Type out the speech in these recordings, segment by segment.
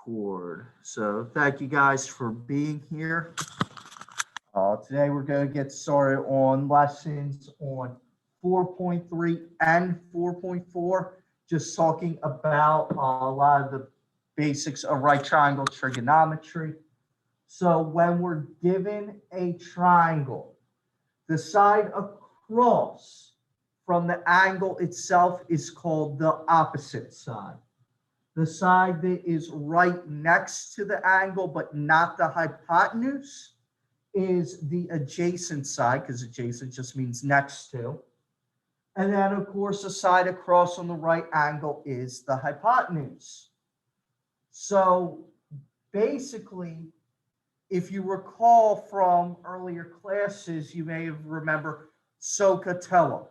record. So thank you guys for being here. Today we're going to get started on lessons on 4.3 and 4.4, just talking about a lot of the basics of right triangle trigonometry. So when we're given a triangle, the side across from the angle itself is called the opposite side. The side that is right next to the angle but not the hypotenuse is the adjacent side, because adjacent just means next to. And then, of course, the side across on the right angle is the hypotenuse. So basically, if you recall from earlier classes, you may have remembered SOHCAHTOA.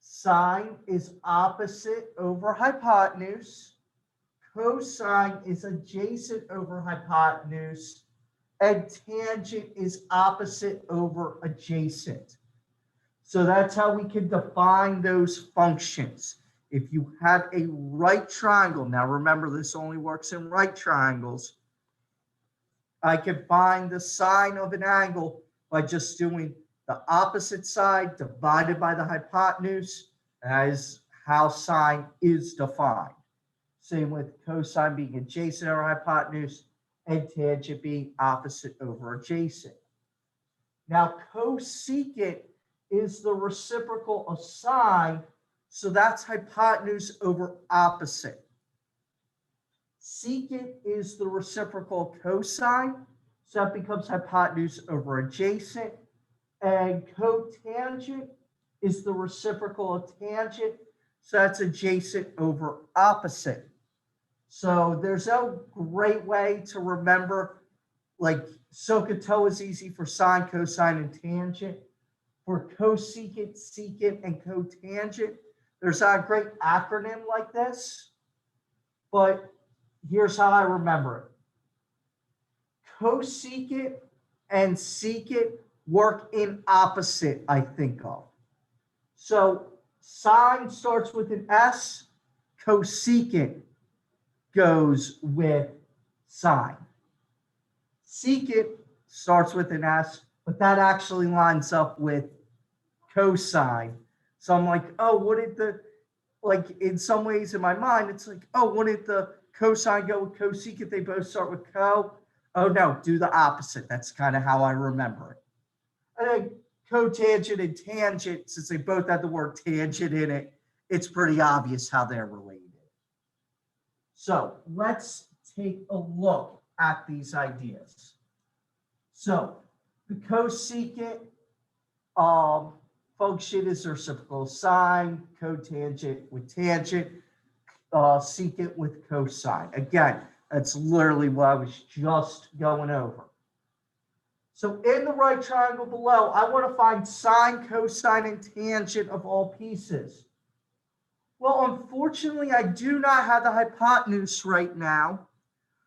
Sine is opposite over hypotenuse. Cosine is adjacent over hypotenuse. And tangent is opposite over adjacent. So that's how we can define those functions. If you have a right triangle, now remember this only works in right triangles, I can find the sine of an angle by just doing the opposite side divided by the hypotenuse, as how sine is defined. Same with cosine being adjacent over hypotenuse and tangent being opposite over adjacent. Now, cosecant is the reciprocal of sine, so that's hypotenuse over opposite. Secant is the reciprocal of cosine, so that becomes hypotenuse over adjacent. And cotangent is the reciprocal of tangent, so that's adjacent over opposite. So there's no great way to remember, like SOHCAHTOA is easy for sine, cosine, and tangent. For cosecant, secant, and cotangent, there's not a great acronym like this, but here's how I remember it. Cosecant and secant work in opposite, I think of. So sine starts with an S, cosecant goes with sine. Secant starts with an S, but that actually lines up with cosine. So I'm like, oh, wouldn't the, like in some ways in my mind, it's like, oh, wouldn't the cosine go with cosecant? They both start with co. Oh, no, do the opposite. That's kind of how I remember it. And then cotangent and tangent, since they both have the word tangent in it, it's pretty obvious how they're related. So let's take a look at these ideas. So the cosecant function is the reciprocal of sine, cotangent with tangent, secant with cosine. Again, that's literally what I was just going over. So in the right triangle below, I want to find sine, cosine, and tangent of all pieces. Well, unfortunately, I do not have the hypotenuse right now.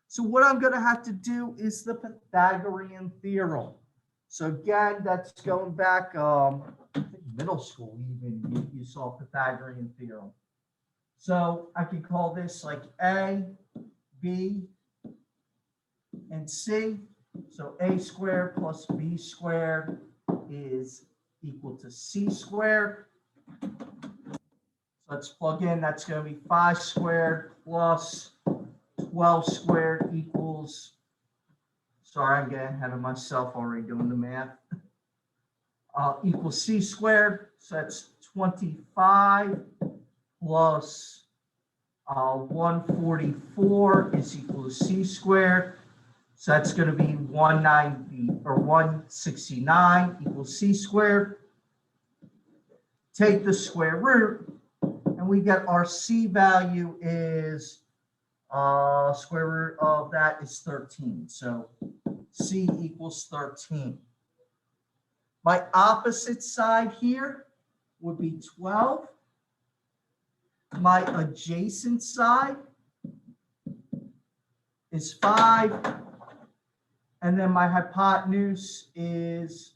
So what I'm going to have to do is the Pythagorean theorem. So again, that's going back, I think middle school even, you saw Pythagorean theorem. So I can call this like A, B, and C. So A squared plus B squared is equal to C squared. Let's plug in, that's going to be 5 squared plus 12 squared equals, sorry, I'm getting ahead of myself already doing the math, equals C squared. So that's 25 plus 144 is equal to C squared. So that's going to be 190 or 169 equals C squared. Take the square root, and we get our C value is square root of that is 13. So C equals 13. My opposite side here would be 12. My adjacent side is 5. And then my hypotenuse is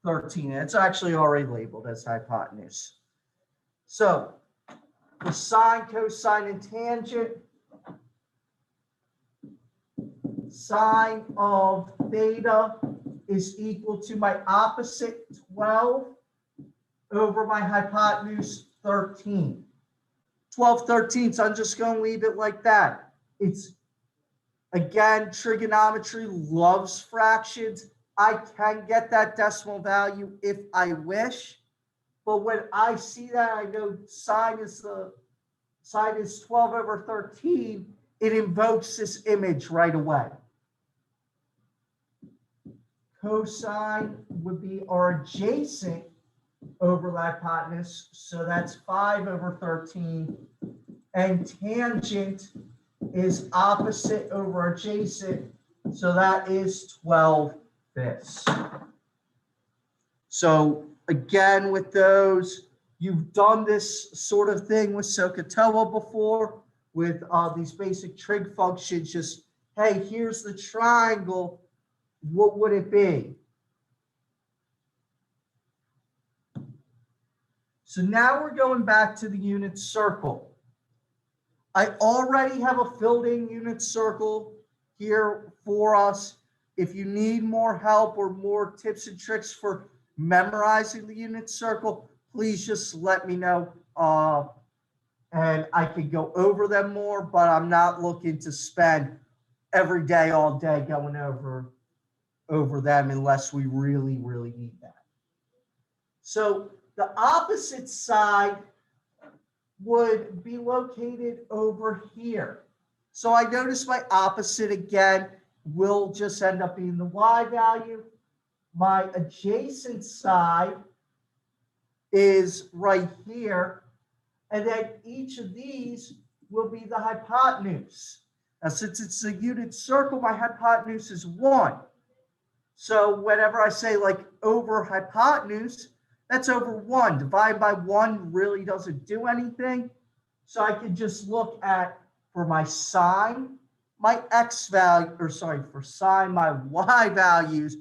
13. It's actually already labeled as hypotenuse. So the sine, cosine, and tangent sine of theta is equal to my opposite 12 over my hypotenuse 13. 12, 13, so I'm just going to leave it like that. It's, again, trigonometry loves fractions. I can get that decimal value if I wish, but when I see that, I know sine is 12 over 13, it invokes this image right away. Cosine would be our adjacent over the hypotenuse, so that's 5 over 13, and tangent is opposite over adjacent, so that is 12/5. So again, with those, you've done this sort of thing with SOHCAHTOA before, with these basic trig functions. Just, hey, here's the triangle, what would it be? So now we're going back to the unit circle. I already have a filled in unit circle here for us. If you need more help or more tips and tricks for memorizing the unit circle, please just let me know. And I can go over them more, but I'm not looking to spend every day, all day going over them unless we really, really need that. So the opposite side would be located over here. So I notice my opposite again will just end up being the y value. My adjacent side is right here. And then each of these will be the hypotenuse. Now, since it's a unit circle, my hypotenuse is 1. So whenever I say like over hypotenuse, that's over 1. Divided by 1 really doesn't do anything. So I can just look at, for my sine, my x value, or sorry, for sine, my y values.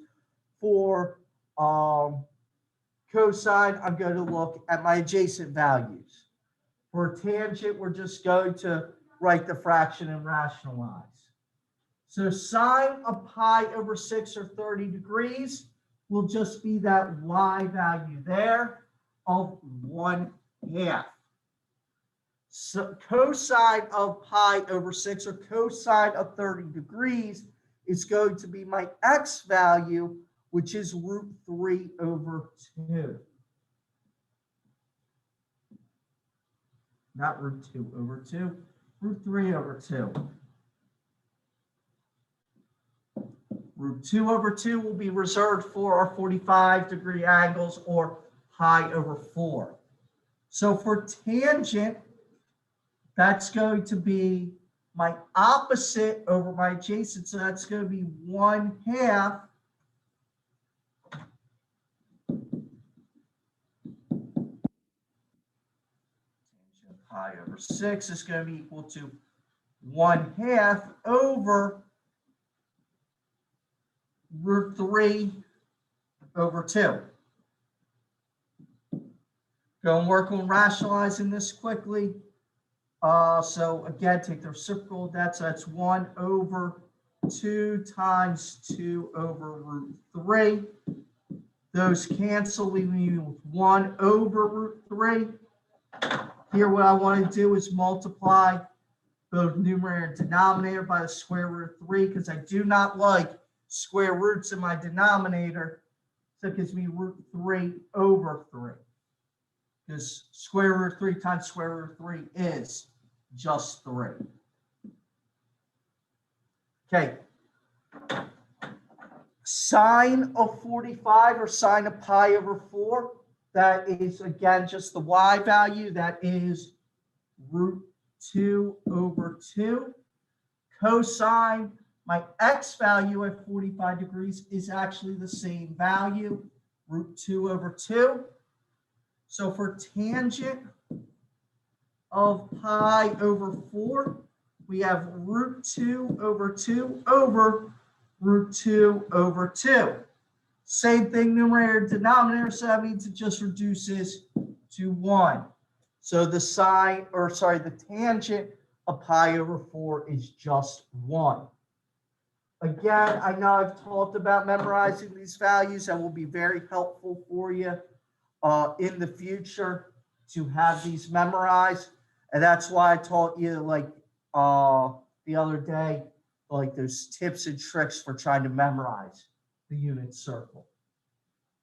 For cosine, I'm going to look at my adjacent values. For tangent, we're just going to write the fraction and rationalize. So sine of pi over 6 or 30 degrees will just be that y value there of 1/2. So cosine of pi over 6 or cosine of 30 degrees is going to be my x value, which is √3 over 2. Not √2 over 2, √3 over 2. √2 over 2 will be reserved for our 45-degree angles or pi over 4. So for tangent, that's going to be my opposite over my adjacent. So that's going to be 1/2 pi over 6 is going to be equal to 1/2 over √3 over 2. Go and work on rationalizing this quickly. So again, take the reciprocal of that. So that's 1 over 2 times 2 over √3. Those cancel, leaving you with 1 over √3. Here, what I want to do is multiply both numerator and denominator by the square root of 3, because I do not like square roots in my denominator. So it gives me √3 over 3. Because square root of 3 times square root of 3 is just 3. Okay. Sine of 45 or sine of pi over 4. That is, again, just the y value. That is √2 over 2. Cosine, my x value at 45 degrees is actually the same value, √2 over 2. So for tangent of pi over 4, we have √2 over 2 over √2 over 2. Same thing, numerator, denominator, so that means it just reduces to 1. So the sine, or sorry, the tangent of pi over 4 is just 1. Again, I know I've talked about memorizing these values and will be very helpful for you in the future to have these memorized. And that's why I taught you like the other day, like those tips and tricks for trying to memorize the unit circle.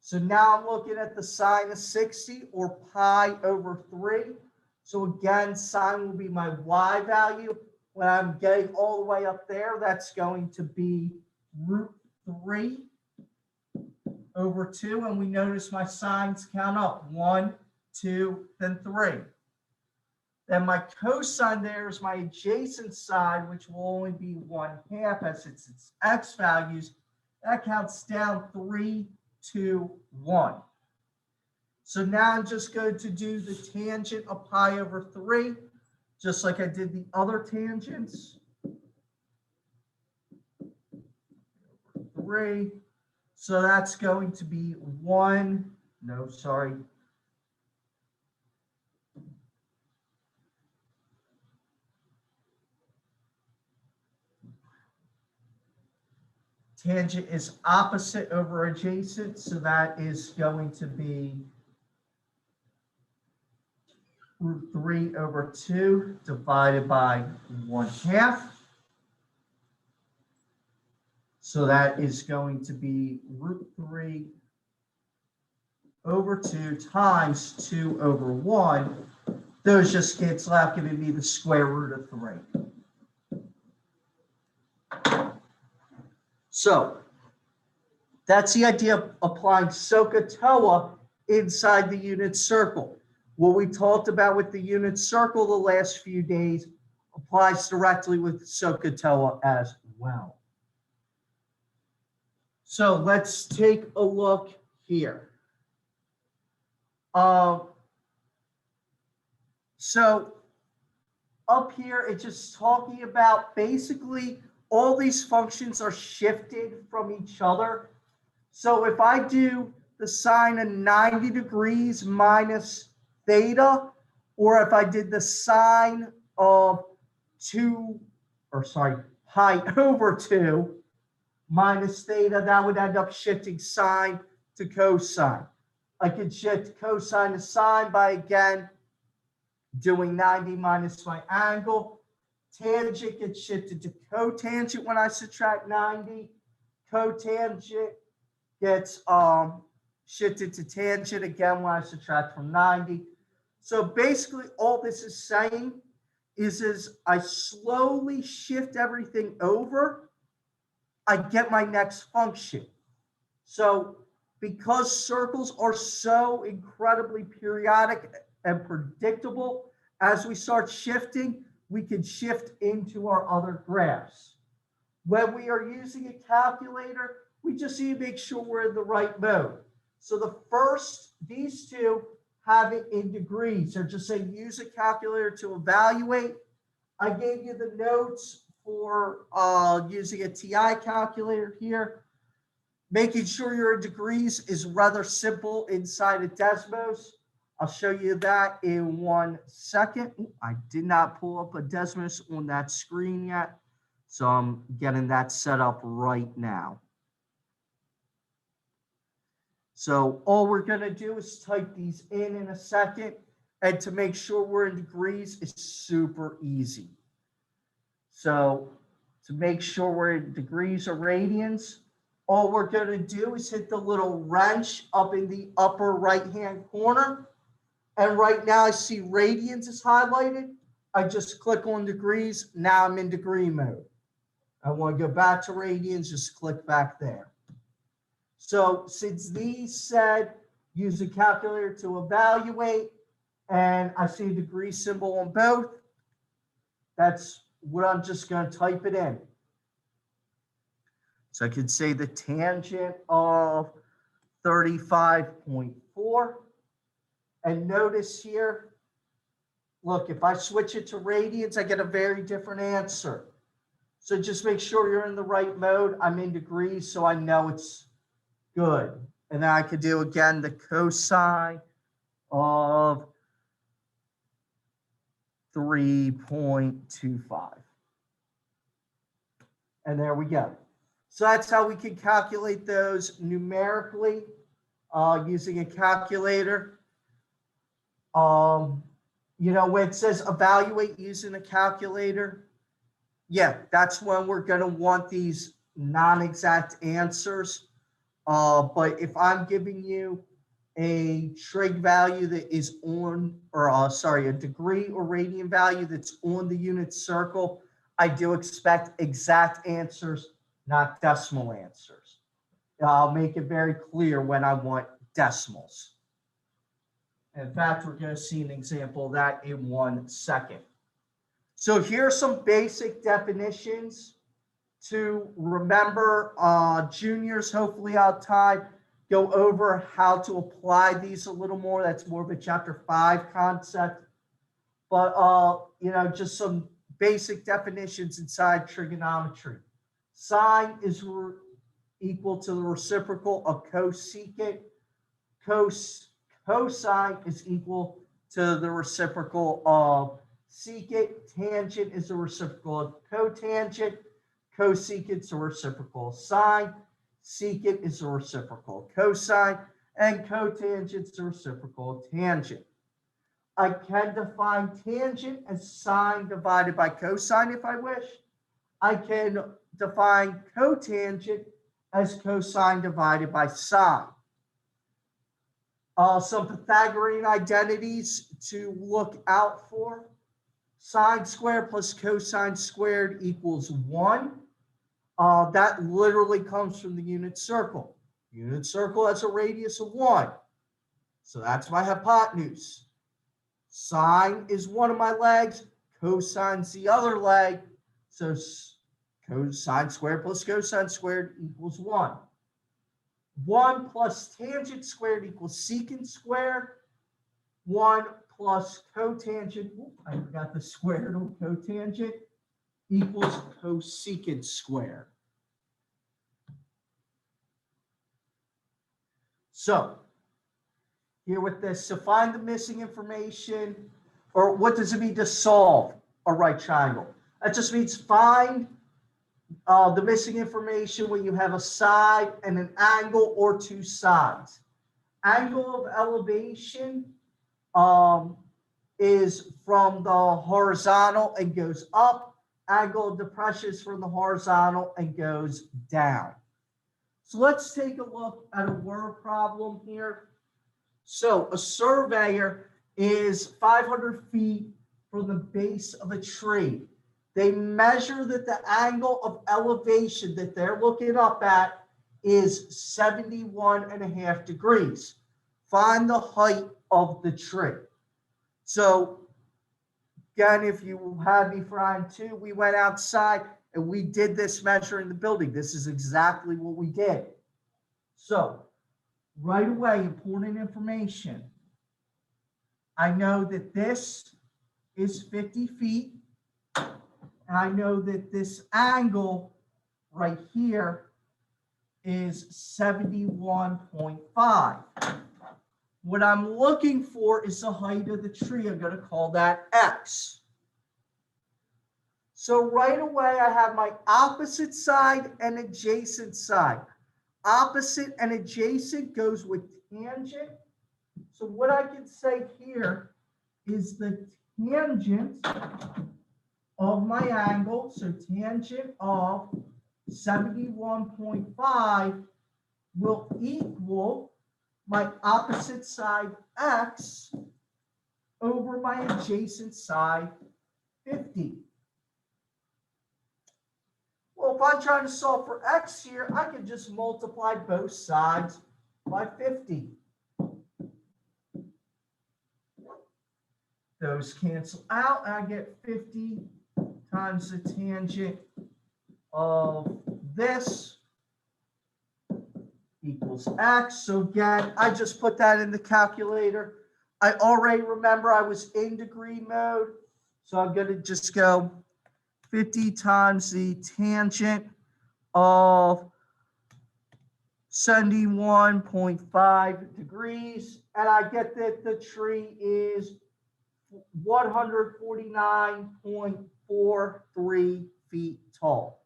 So now I'm looking at the sine of 60 or pi over 3. So again, sine will be my y value. When I'm getting all the way up there, that's going to be root 3 over 2. And we notice my signs count up. 1, 2, then 3. Then my cosine there is my adjacent side, which will only be 1/2 as it's its x values. That counts down 3, 2, 1. So now I'm just going to do the tangent of pi over 3, just like I did the other tangents. 3. So that's going to be 1. No, sorry. Tangent is opposite over adjacent, so that is going to be root 3 over 2 divided by 1/2. So that is going to be root 3 over 2 times 2 over 1. Those just cancel out, giving me the square root of 3. So that's the idea of applying SOHCAHTOA inside the unit circle. What we talked about with the unit circle the last few days applies directly with SOHCAHTOA as well. So let's take a look here. So up here, it's just talking about basically all these functions are shifted from each other. So if I do the sine of 90 degrees minus theta, or if I did the sine of pi over 2 minus theta, that would end up shifting sine to cosine. I could shift cosine to sine by, again, doing 90 minus my angle. Tangent gets shifted to cotangent when I subtract 90. Cotangent gets shifted to tangent again when I subtract from 90. So basically all this is saying is I slowly shift everything over, I get my next function. So because circles are so incredibly periodic and predictable, as we start shifting, we can shift into our other graphs. When we are using a calculator, we just need to make sure we're in the right mode. So the first, these two have it in degrees. They're just saying use a calculator to evaluate. I gave you the notes for using a TI calculator here. Making sure you're in degrees is rather simple inside of Desmos. I'll show you that in 1 second. I did not pull up a Desmos on that screen yet, so I'm getting that set up right now. So all we're going to do is type these in a second, and to make sure we're in degrees is super easy. So to make sure we're in degrees or radians, all we're going to do is hit the little wrench up in the upper right-hand corner. And right now I see radians is highlighted. I just click on degrees. Now I'm in degree mode. I want to go back to radians, just click back there. So since these said use a calculator to evaluate, and I see a degree symbol on both, that's what I'm just going to type it in. So I could say the tangent of 35.4. And notice here, look, if I switch it to radians, I get a very different answer. So just make sure you're in the right mode. I'm in degrees, so I know it's good. And then I could do, again, the cosine of 3.25. And there we go. So that's how we can calculate those numerically using a calculator. When it says evaluate using a calculator, yeah, that's when we're going to want these non-exact answers. But if I'm giving you a trig value that is on, or a degree or radian value that's on the unit circle, I do expect exact answers, not decimal answers. I'll make it very clear when I want decimals. In fact, we're going to see an example of that in 1 second. So here are some basic definitions to remember. Juniors, hopefully I'll go over how to apply these a little more. That's more of a chapter 5 concept. But, just some basic definitions inside trigonometry. Sine is equal to the reciprocal of cosecant. Cosine is equal to the reciprocal of secant. Tangent is the reciprocal of cotangent. Cosecant is the reciprocal of sine. Secant is the reciprocal of cosine. And cotangent is the reciprocal of tangent. I can define tangent as sine divided by cosine if I wish. I can define cotangent as cosine divided by sine. Some Pythagorean identities to look out for. Sine squared plus cosine squared equals 1. That literally comes from the unit circle. Unit circle has a radius of 1. So that's my hypotenuse. Sine is one of my legs. Cosine's the other leg. So cosine squared plus cosine squared equals 1. 1 plus tangent squared equals secant squared. 1 plus cotangent, I forgot the squared on cotangent, equals cosecant squared. So here with this, so find the missing information, or what does it mean to solve a right triangle? That just means find the missing information when you have a side and an angle or two sides. Angle of elevation is from the horizontal and goes up. Angle of depression is from the horizontal and goes down. So let's take a look at a word problem here. So a surveyor is 500 feet from the base of a tree. They measure that the angle of elevation that they're looking up at is 71.5 degrees. Find the height of the tree. So again, if you had me for item 2, we went outside and we did this measuring the building. This is exactly what we did. So right away, important information. I know that this is 50 feet. And I know that this angle right here is 71.5. What I'm looking for is the height of the tree. I'm going to call that X. So right away, I have my opposite side and adjacent side. Opposite and adjacent goes with tangent. So what I can say here is the tangent of my angle, so tangent of 71.5 will equal my opposite side X over my adjacent side 50. Well, if I'm trying to solve for X here, I can just multiply both sides by 50. Those cancel out, and I get 50 times the tangent of this equals X. So again, I just put that in the calculator. I already remember I was in degree mode. So I'm going to just go 50 times the tangent of 71.5 degrees. And I get that the tree is 149.43 feet tall.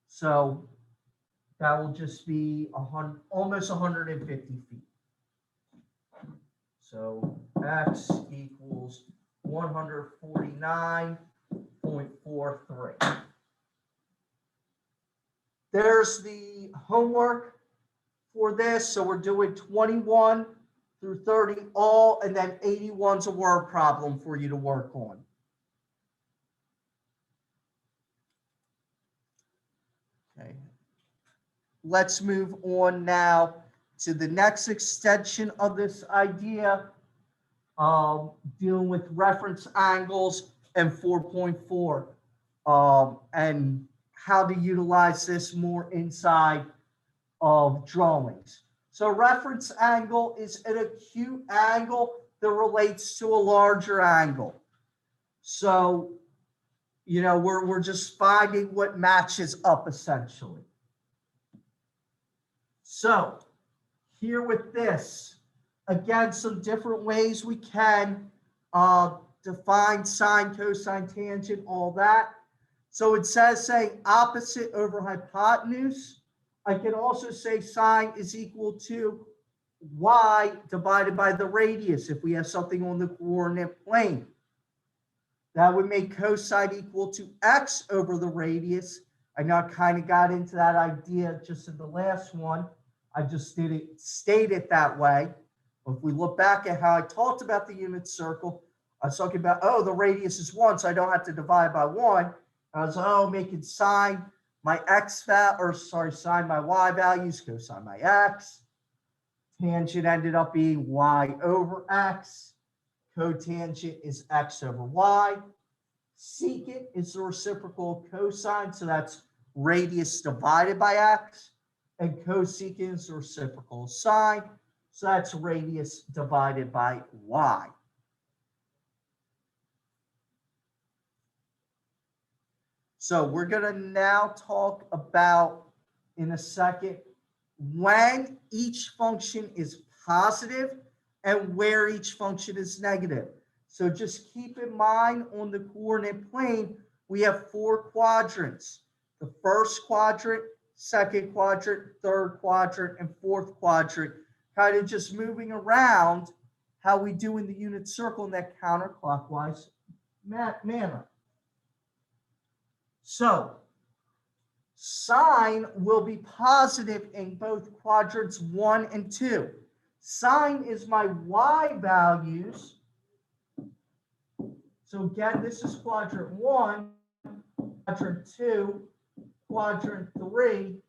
So that will just be almost 150 feet. So x equals 149.43. There's the homework for this. So we're doing 21 through 30 all, and then 81's a word problem for you to work on. Okay. Let's move on now to the next extension of this idea, dealing with reference angles and 4.4, and how to utilize this more inside of drawings. So reference angle is an acute angle that relates to a larger angle. So, you know, we're just finding what matches up essentially. So here with this, again, some different ways we can define sine, cosine, tangent, all that. So it says saying opposite over hypotenuse. I can also say sine is equal to y divided by the radius if we have something on the coordinate plane. That would make cosine equal to x over the radius. I know I kind of got into that idea just in the last one. I just didn't state it that way. But if we look back at how I talked about the unit circle, I was talking about, oh, the radius is 1, so I don't have to divide by 1. I was, making sine my sine my y values, cosine my x. Tangent ended up being y over x. Cotangent is x over y. Secant is the reciprocal of cosine, so that's radius divided by x. And cosecant is the reciprocal of sine, so that's radius divided by y. So we're going to now talk about, in a second, when each function is positive and where each function is negative. So just keep in mind on the coordinate plane, we have 4 quadrants. The first quadrant, second quadrant, third quadrant, and fourth quadrant, kind of just moving around how we do in the unit circle in that counterclockwise manner. So sine will be positive in both quadrants 1 and 2. Sine is my y values. So again, this is quadrant 1, quadrant 2, quadrant 3,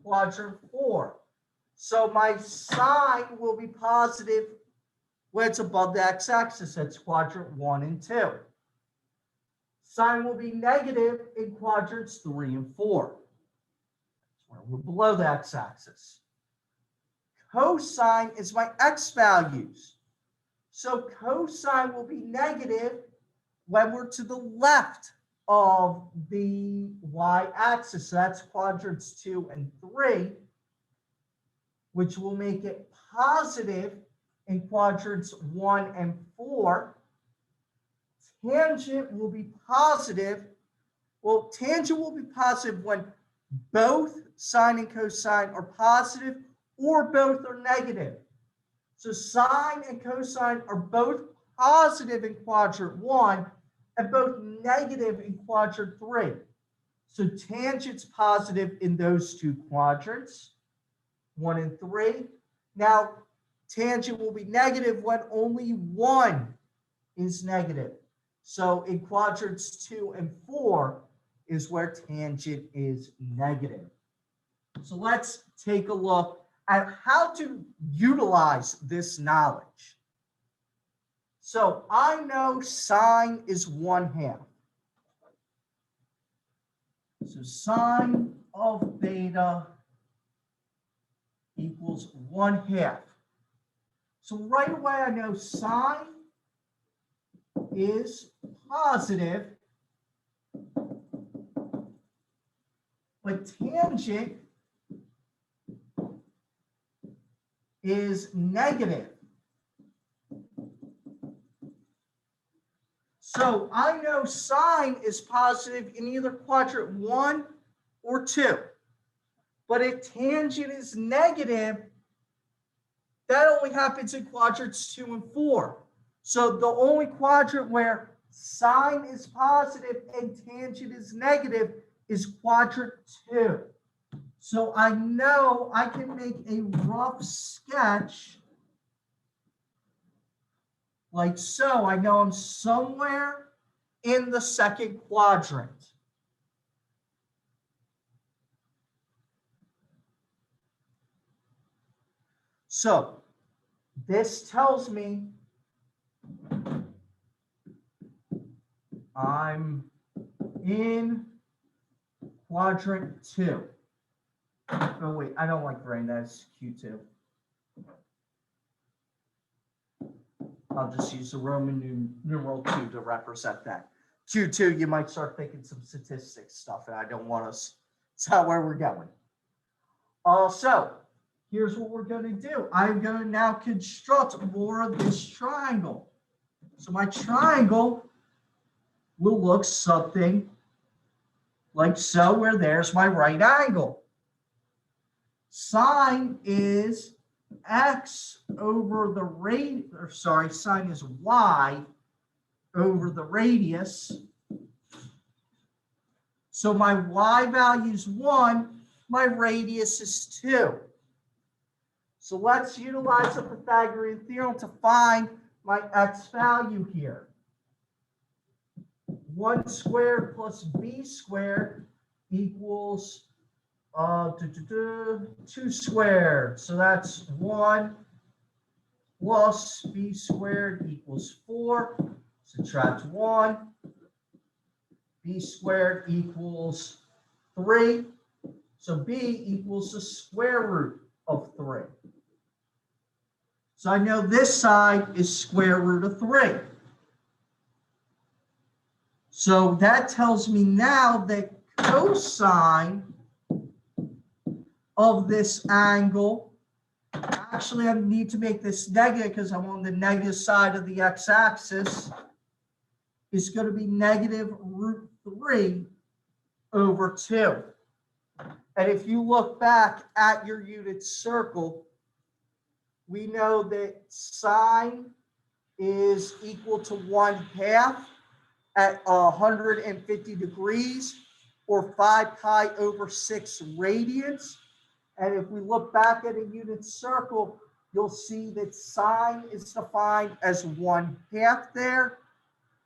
quadrant 4. So my sine will be positive when it's above the x-axis. That's quadrant 1 and 2. Sine will be negative in quadrants 3 and 4. That's where we're below the x-axis. Cosine is my x values. So cosine will be negative when we're to the left of the y-axis. So that's quadrants 2 and 3, which will make it positive in quadrants 1 and 4. Tangent will be positive. Well, tangent will be positive when both sine and cosine are positive or both are negative. So sine and cosine are both positive in quadrant 1 and both negative in quadrant 3. So tangent's positive in those 2 quadrants, 1 and 3. Now, tangent will be negative when only one is negative. So in quadrants 2 and 4 is where tangent is negative. So let's take a look at how to utilize this knowledge. So I know sine is 1/2. So sine of beta equals 1/2. So right away I know sine is positive, but tangent is negative. So I know sine is positive in either quadrant 1 or 2. But if tangent is negative, that only happens in quadrants 2 and 4. So the only quadrant where sine is positive and tangent is negative is quadrant 2. So I know I can make a rough sketch like so. I know I'm somewhere in the second quadrant. So this tells me I'm in quadrant 2. Oh, wait, I don't like writing that as Q2. I'll just use the Roman numeral 2 to represent that. Q2, you might start thinking some statistics stuff, and I don't want us. It's not where we're going. So here's what we're going to do. I'm going to now construct more of this triangle. So my triangle will look something like so, where there's my right angle. Sine is x over the sine is y over the radius. So my y value is 1, my radius is 2. So let's utilize the Pythagorean theorem to find my x value here. 1 squared plus b squared equals 2 squared. So that's 1 plus b squared equals 4. Subtract 1. B squared equals 3. So b equals the square root of 3. So I know this side is square root of 3. So that tells me now that cosine of this angle, actually I need to make this negative because I'm on the negative side of the x-axis, is going to be negative root 3 over 2. And if you look back at your unit circle, we know that sine is equal to 1/2 at 150 degrees, or 5 pi over 6 radians. And if we look back at a unit circle, you'll see that sine is defined as 1/2 there,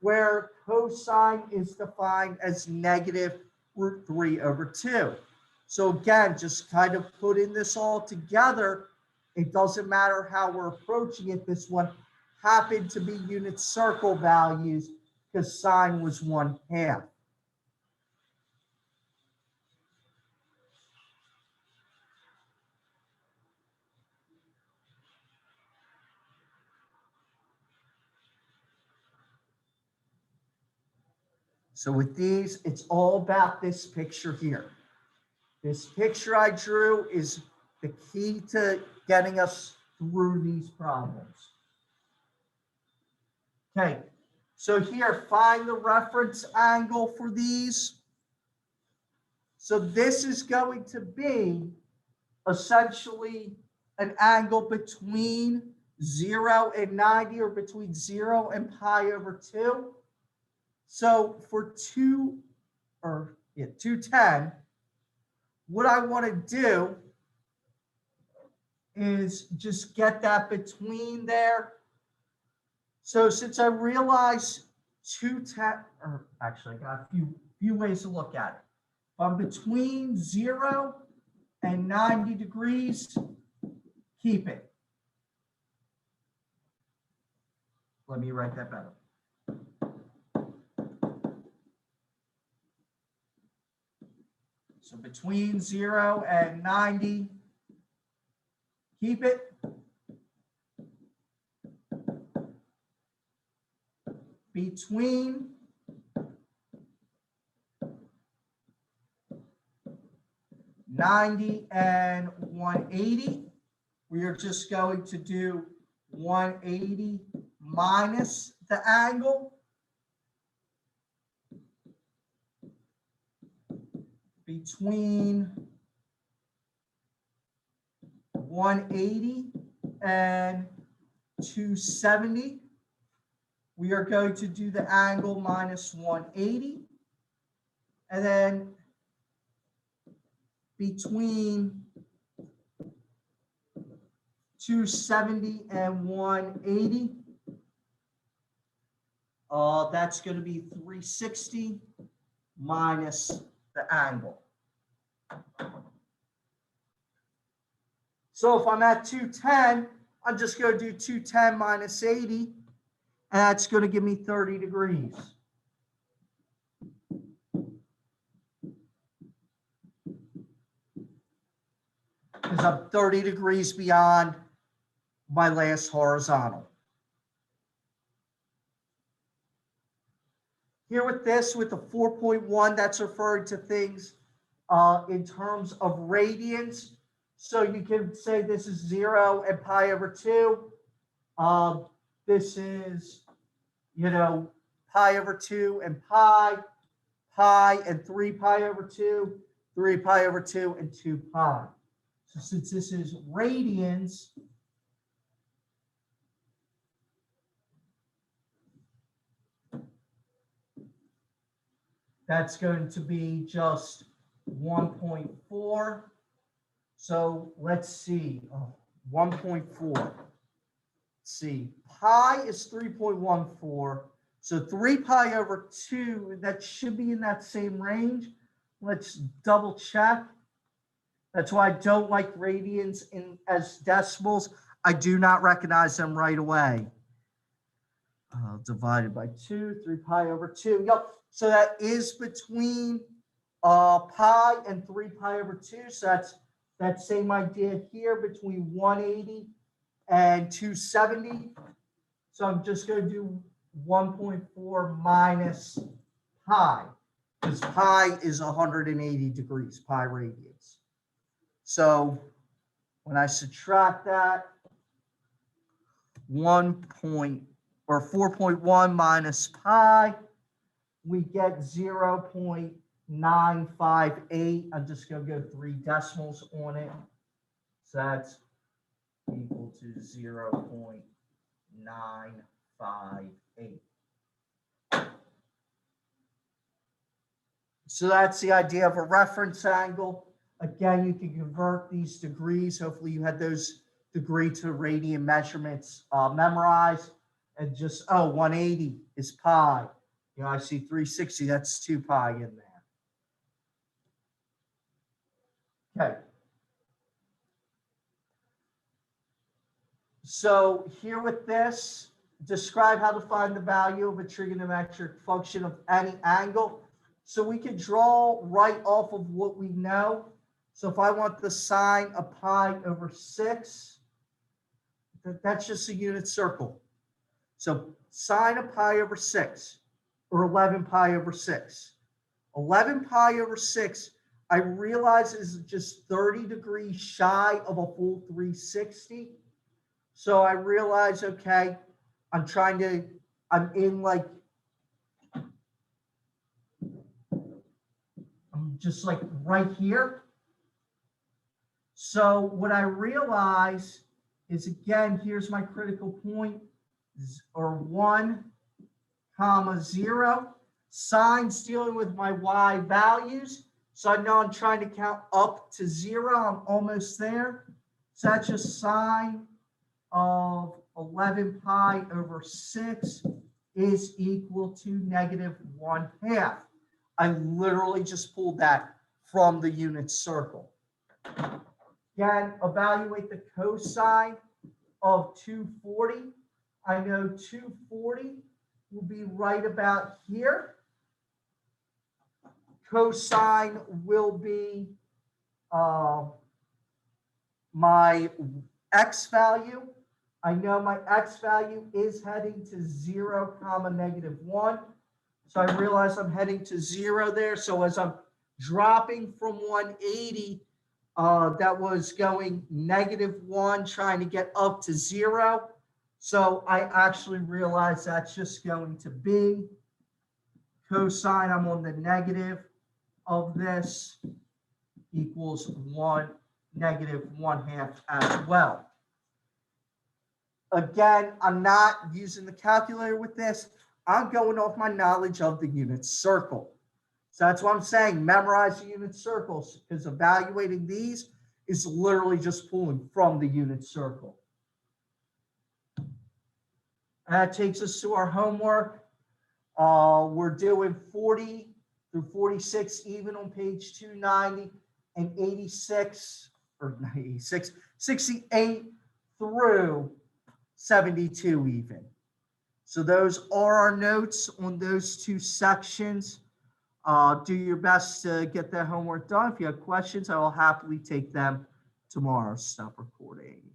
where cosine is defined as negative root 3 over 2. So again, just kind of putting this all together, it doesn't matter how we're approaching it. This one happened to be unit circle values because sine was 1/2. So with these, it's all about this picture here. This picture I drew is the key to getting us through these problems. Okay, so here, find the reference angle for these. So this is going to be essentially an angle between 0 and 90, or between 0 and pi over 2. So for 210, what I want to do is just get that between there. So since I realize 210, or actually I got a few ways to look at it. If I'm between 0 and 90 degrees, keep it. Let me write that better. So between 0 and 90, keep it. Between 90 and 180, we are just going to do 180 minus the angle. Between 180 and 270. We are going to do the angle minus 180. And then between 270 and 180, that's going to be 360 minus the angle. So if I'm at 210, I'm just going to do 210 minus 80, and that's going to give me 30 degrees. Because I'm 30 degrees beyond my last horizontal. Here with this, with the 4.1, that's referring to things in terms of radians. So you can say this is 0 and pi over 2. This is, pi over 2 and pi and 3 pi over 2, 3 pi over 2, and 2 pi. So since this is radians, that's going to be just 1.4. So let's see, 1.4. Let's see, pi is 3.14. So 3 pi over 2, that should be in that same range. Let's double check. That's why I don't like radians as decimals. I do not recognize them right away. Divided by 2, 3 pi over 2. Yep. So that is between pi and 3 pi over 2. So that's that same idea here between 180 and 270. So I'm just going to do 1.4 minus pi, because pi is 180 degrees, pi radians. So when I subtract that, 4.1 minus pi, we get 0.958. I'm just going to go 3 decimals on it. So that's equal to 0.958. So that's the idea of a reference angle. Again, you can convert these degrees. Hopefully you had those degree to radian measurements memorized. And just, 180 is pi. I see 360, that's 2 pi in there. Okay. So here with this, describe how to find the value of a trigonometric function of any angle. So we can draw right off of what we know. So if I want the sine of pi over 6, that's just a unit circle. So sine of pi over 6, or 11 pi over 6. 11 pi over 6, I realize is just 30 degrees shy of a full 360. So I realize, okay, I'm just like right here. So what I realize is, again, here's my critical point, or 1, 0. Sine's dealing with my y values. So I know I'm trying to count up to 0. I'm almost there. So that's just sine of 11 pi over 6 is equal to -1/2. I literally just pulled that from the unit circle. Again, evaluate the cosine of 240. I know 240 will be right about here. Cosine will be my x value. I know my x value is heading to 0, -1. So I realize I'm heading to 0 there. So as I'm dropping from 180, that was going -1, trying to get up to 0. So I actually realize that's just going to be cosine, I'm on the negative of this, equals 1 -1/2 as well. Again, I'm not using the calculator with this. I'm going off my knowledge of the unit circle. So that's what I'm saying. Memorize the unit circles, because evaluating these is literally just pulling from the unit circle. And that takes us to our homework. We're doing 40 through 46 even on page 290, and 86, or not 86, 68 through 72 even. So those are our notes on those two sections. Do your best to get that homework done. If you have questions, I will happily take them tomorrow. Stop recording.